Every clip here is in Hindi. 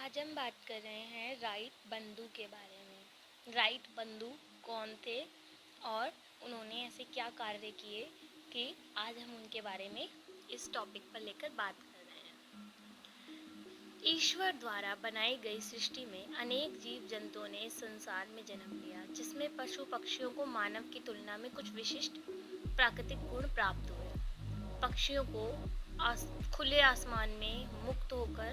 आज हम बात कर रहे हैं राइट बंधु के बारे में। राइट बंधु कौन थे और उन्होंने ऐसे क्या कार्य किए कि आज हम उनके बारे में इस टॉपिक पर लेकर बात कर रहे हैं। ईश्वर द्वारा बनाई गई सृष्टि में अनेक जीव जंतुओं ने इस संसार में जन्म लिया, जिसमें पशु पक्षियों को मानव की तुलना में कुछ विशिष्ट प्राकृतिक गुण प्राप्त हुए। पक्षियों को खुले आसमान में मुक्त होकर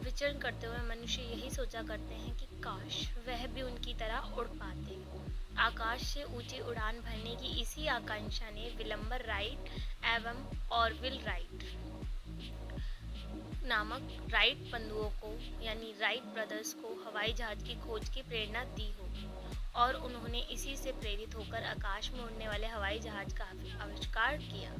विचरण करते हुए मनुष्य यही सोचा करते हैं कि काश वह भी उनकी तरह उड़ पाते। आकाश से ऊंची उड़ान भरने की इसी आकांक्षा ने विलंबर राइट एवं ऑरविल राइट नामक राइट बंधुओं को यानी राइट ब्रदर्स को हवाई जहाज की खोज की प्रेरणा दी होगी और उन्होंने इसी से प्रेरित होकर आकाश में उड़ने वाले हवाई जहाज का आविष्कार किया।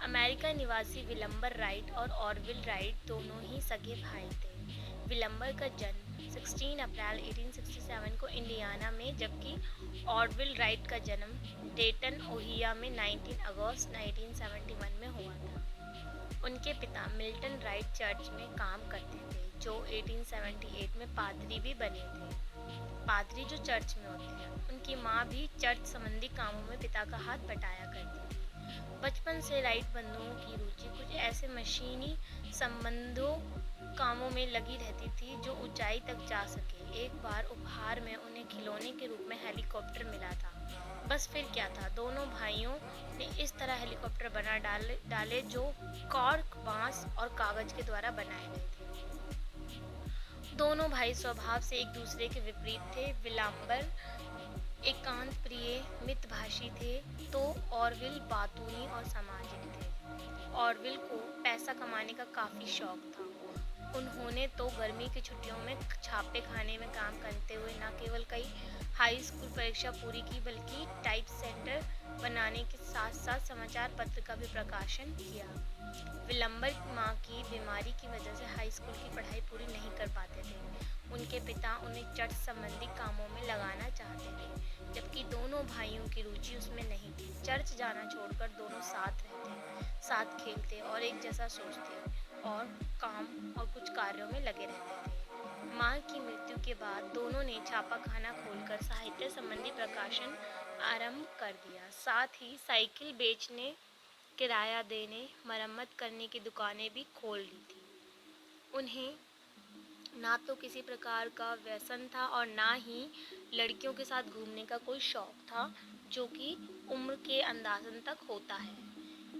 अमेरिका निवासी विलंबर राइट और ऑरविल राइट दोनों ही सगे भाई थे। विलंबर का जन्म 16 अप्रैल 1867 को इंडियाना में, जबकि ऑरविल राइट का जन्म डेटन ओहियो में 19 अगस्त 1971 में हुआ था। उनके पिता मिल्टन राइट चर्च में काम करते थे, जो 1878 में पादरी भी बने थे। पादरी जो चर्च में होते हैं। उनकी माँ भी चर्च संबंधी कामों में पिता का हाथ बटाया करती थी। बचपन से राइट बंधुओं की रुचि कुछ ऐसे मशीनी संबंधों कामों में लगी रहती थी जो ऊंचाई तक जा सके। एक बार उपहार में उन्हें खिलौने के रूप में हेलीकॉप्टर मिला था। बस फिर क्या था, दोनों भाइयों ने इस तरह हेलीकॉप्टर बना डाले जो कॉर्क, बांस और कागज के द्वारा बनाए गए थे। दोनों भाई स्वभाव से एक दूसरे के विपरीत थे। विलंबर एकांत प्रिय मितभाषी थे तो ऑरविल बातूनी और सामाजिक थे। ऑरविल को पैसा कमाने का काफी शौक था। उन्होंने तो गर्मी की छुट्टियों में छापे खाने में काम करते हुए न केवल कई हाई स्कूल परीक्षा पूरी की, बल्कि टाइप सेंटर बनाने के साथ साथ समाचार पत्र का भी प्रकाशन किया। विलंबर की माँ की बीमारी की वजह से हाई स्कूल की पढ़ाई पूरी नहीं कर पाते थे। उनके पिता उन्हें चर्च संबंधी कामों में लगाना चाहते थे, जबकि दोनों भाइयों की रुचि उसमें नहीं थी। चर्च जाना छोड़कर दोनों साथ रहते, साथ खेलते और एक जैसा सोचते और काम और कुछ कार्यों में लगे रहते थे। माँ की मृत्यु के बाद दोनों ने छापाखाना खोलकर साहित्य संबंधी प्रकाशन आरंभ कर दिया। साथ ही साइकिल बेचने, किराया देने, मरम्मत करने की दुकानें भी खोल ली थी। उन्हें ना तो किसी प्रकार का व्यसन था और ना ही लड़कियों के साथ घूमने का कोई शौक था, जो कि उम्र के अंदाजन तक होता है।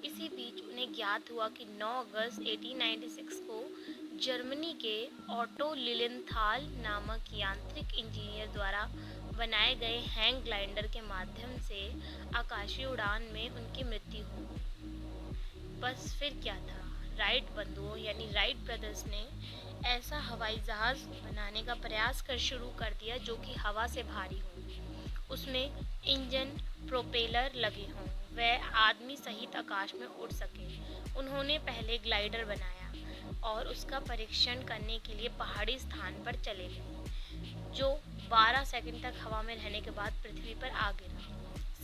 इसी बीच उन्हें ज्ञात हुआ कि 9 अगस्त 1896 को जर्मनी के ऑटो लिलिनथाल नामक यांत्रिक इंजीनियर द्वारा बनाए गए हैंग ग्लाइडर के माध्यम से आकाशीय उड़ान में उनकी मृत्यु हुई। बस फिर क्या था, राइट बंधुओं यानी राइट ब्रदर्स ने ऐसा हवाई जहाज बनाने का प्रयास शुरू कर दिया जो कि हवा से भारी हो, उसमें इंजन प्रोपेलर लगे हों, वह आदमी सहित आकाश में उड़ सके। उन्होंने पहले ग्लाइडर बनाया और उसका परीक्षण करने के लिए पहाड़ी स्थान पर चले गए, जो 12 सेकंड तक हवा में रहने के बाद पृथ्वी पर आ गिरा।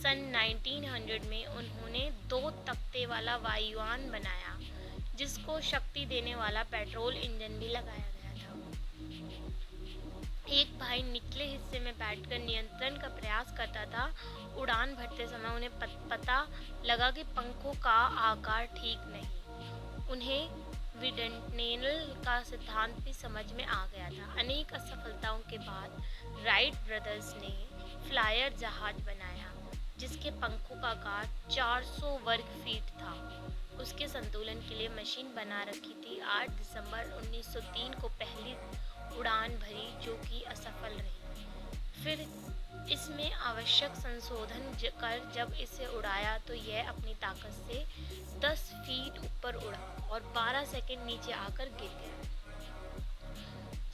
सन 1900 में उन्होंने 2 तख्ते वाला वायुयान बनाया, जिसको शक्ति देने वाला पेट्रोल इंजन भी लगाया गया था। एक भाई निचले हिस्से में बैठकर नियंत्रण का प्रयास करता था। उड़ान भरते समय उन्हें पता लगा कि पंखों का आकार ठीक नहीं। उन्हें विंडनेल का सिद्धांत भी समझ में आ गया था। अनेक असफलताओं के बाद राइट ब्रदर्स ने फ्लायर जहाज बनाया, जिसके पंखों का आकार 400 वर्ग फीट था। उसके संतुलन के लिए मशीन बना रखी थी। 8 दिसंबर 1903 को पहली उड़ान भरी, जो कि असफल रही। फिर इसमें आवश्यक संशोधन कर जब इसे उड़ाया तो यह अपनी ताकत से 10 फीट ऊपर उड़ा और 12 सेकंड नीचे आकर गिर गया।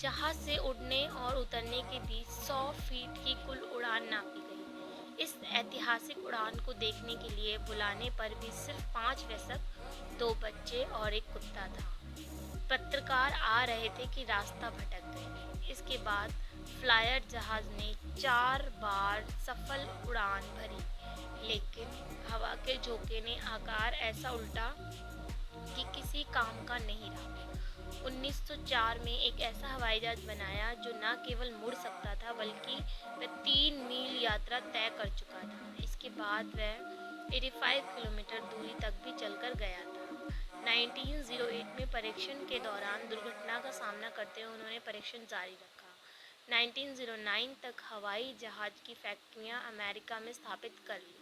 जहाज से उड़ने और उतरने के बीच 100 फीट की कुल उड़ान नापी गई। इस ऐतिहासिक उड़ान को देखने के लिए बुलाने पर भी सिर्फ 5 वयस्क, 2 बच्चे और एक कुत्ता था। पत्रकार आ रहे थे कि रास्ता भटक गए। इसके बाद फ्लायर जहाज ने 4 बार सफल उड़ान भरी, लेकिन हवा के झोंके ने आकार ऐसा उल्टा कि किसी काम का नहीं रहा। 1904 में एक ऐसा हवाई जहाज बनाया जो न केवल मुड़ सकता था बल्कि वह 3 मील यात्रा तय कर चुका था। इसके बाद वह 85 किलोमीटर दूरी तक भी चलकर गया था। 1908 में परीक्षण के दौरान दुर्घटना का सामना करते हुए उन्होंने परीक्षण जारी रखा। 1909 तक हवाई जहाज की फैक्ट्रियां अमेरिका में स्थापित कर ली।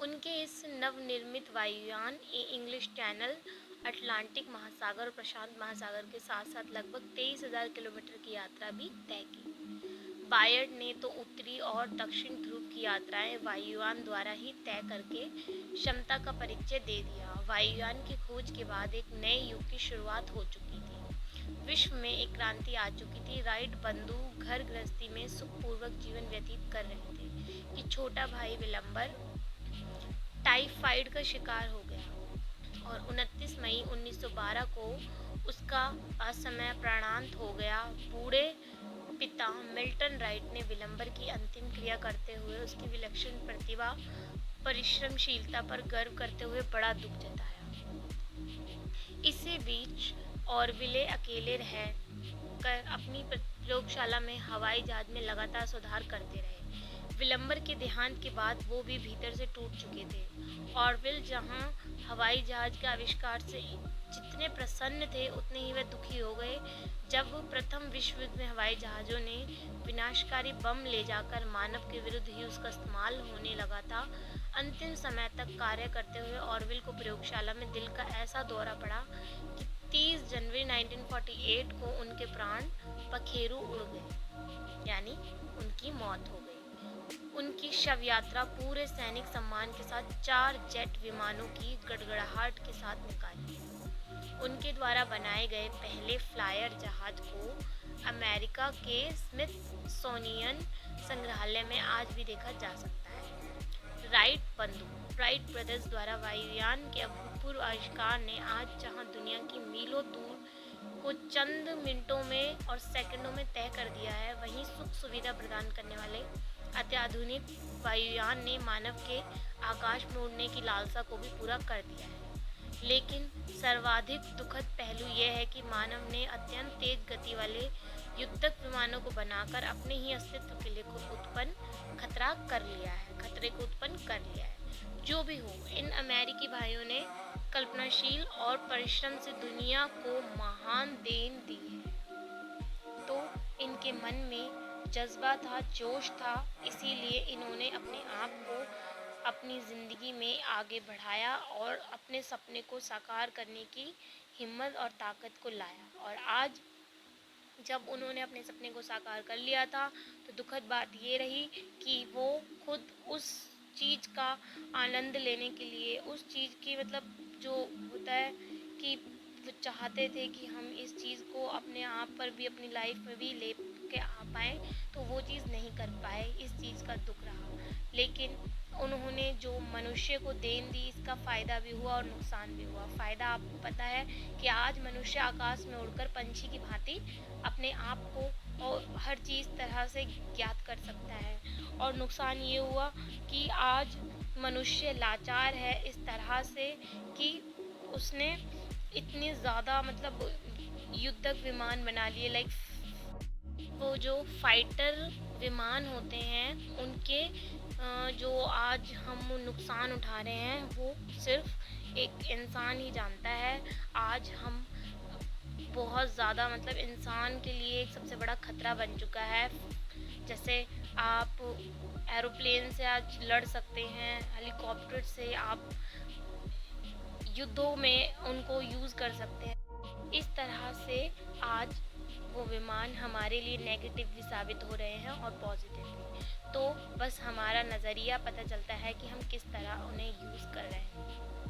उनके इस नवनिर्मित वायुयान इंग्लिश चैनल, अटलांटिक महासागर और प्रशांत महासागर के साथ साथ लगभग 23,000 किलोमीटर की यात्रा भी तय की। बायर्ड ने तो उत्तरी और दक्षिण ध्रुव की यात्राएं वायुयान द्वारा ही तय करके क्षमता का परिचय दे दिया। वायुयान की खोज के बाद एक नए युग की शुरुआत हो चुकी थी। विश्व में एक क्रांति आ चुकी थी। राइट बंधु घर गृहस्थी में सुखपूर्वक जीवन व्यतीत कर रहे थे कि छोटा भाई विलंबर टाइफाइड का शिकार हो गया और 29 मई 1912 को उसका असमय प्राणांत हो गया। बूढ़े पिता मिल्टन राइट ने विलंबर की अंतिम क्रिया करते हुए उसकी विलक्षण प्रतिभा, परिश्रमशीलता पर गर्व करते हुए बड़ा दुख जताया। इसी बीच ऑरविले अकेले रह कर अपनी प्रयोगशाला में हवाई जहाज में लगातार सुधार करते रहे। विलंबर के देहांत के बाद वो भी भीतर से टूट चुके थे। ऑरविल जहां हवाई जहाज के आविष्कार से जितने प्रसन्न थे उतने ही वे दुखी हो गए जब प्रथम विश्व युद्ध में हवाई जहाज़ों ने विनाशकारी बम ले जाकर मानव के विरुद्ध ही उसका इस्तेमाल होने लगा था। अंतिम समय तक कार्य करते हुए ऑरविल को प्रयोगशाला में दिल का ऐसा दौरा पड़ा कि 30 जनवरी 1948 को उनके प्राण पखेरु उड़ गए, यानी उनकी मौत हो गई। उनकी शव यात्रा पूरे सैनिक सम्मान के साथ 4 जेट विमानों की गड़गड़ाहट के साथ निकाली। उनके द्वारा बनाए गए पहले फ्लायर जहाज को अमेरिका के स्मिथसोनियन संग्रहालय में आज भी देखा जा सकता है। राइट ब्रदर्स द्वारा वायुयान के अभूतपूर्व आविष्कार ने आज जहां दुनिया की मीलों दूर को चंद मिनटों में और सेकंडों में तय कर दिया है, वहीं सुख सुविधा प्रदान करने वाले अत्याधुनिक वायुयान ने मानव के आकाश में उड़ने की लालसा को भी पूरा कर दिया है। लेकिन सर्वाधिक दुखद पहलू यह है कि मानव ने अत्यंत तेज गति वाले युद्धक विमानों को बनाकर अपने ही अस्तित्व के लिए खतरे को उत्पन्न कर लिया है। जो भी हो, इन अमेरिकी भाइयों ने कल्पनाशील और परिश्रम से दुनिया को महान देन दी है। तो इनके मन में जज्बा था, जोश था, इसीलिए इन्होंने अपने आप को अपनी ज़िंदगी में आगे बढ़ाया और अपने सपने को साकार करने की हिम्मत और ताकत को लाया। और आज जब उन्होंने अपने सपने को साकार कर लिया था तो दुखद बात ये रही कि वो खुद उस चीज़ का आनंद लेने के लिए, उस चीज़ की मतलब जो होता है कि वो चाहते थे कि हम इस चीज़ को अपने आप पर भी, अपनी लाइफ में भी ले के आ पाएँ, तो वो चीज़ नहीं कर पाए। इस चीज़ का दुख रहा। लेकिन उन्होंने जो मनुष्य को देन दी, इसका फ़ायदा भी हुआ और नुकसान भी हुआ। फ़ायदा आपको पता है कि आज मनुष्य आकाश में उड़कर पंछी की भांति अपने आप को और हर चीज़ तरह से ज्ञात कर सकता है। और नुकसान ये हुआ कि आज मनुष्य लाचार है इस तरह से कि उसने इतने ज़्यादा मतलब युद्धक विमान बना लिए, लाइक वो जो फाइटर विमान होते हैं उनके जो आज हम नुकसान उठा रहे हैं वो सिर्फ एक इंसान ही जानता है। आज हम बहुत ज़्यादा मतलब इंसान के लिए एक सबसे बड़ा खतरा बन चुका है। जैसे आप एरोप्लेन से आज लड़ सकते हैं, हेलीकॉप्टर से आप युद्धों में उनको यूज़ कर सकते हैं। इस तरह से आज वो विमान हमारे लिए नेगेटिव भी साबित हो रहे हैं और पॉजिटिव भी। तो बस हमारा नज़रिया पता चलता है कि हम किस तरह उन्हें यूज़ कर रहे हैं।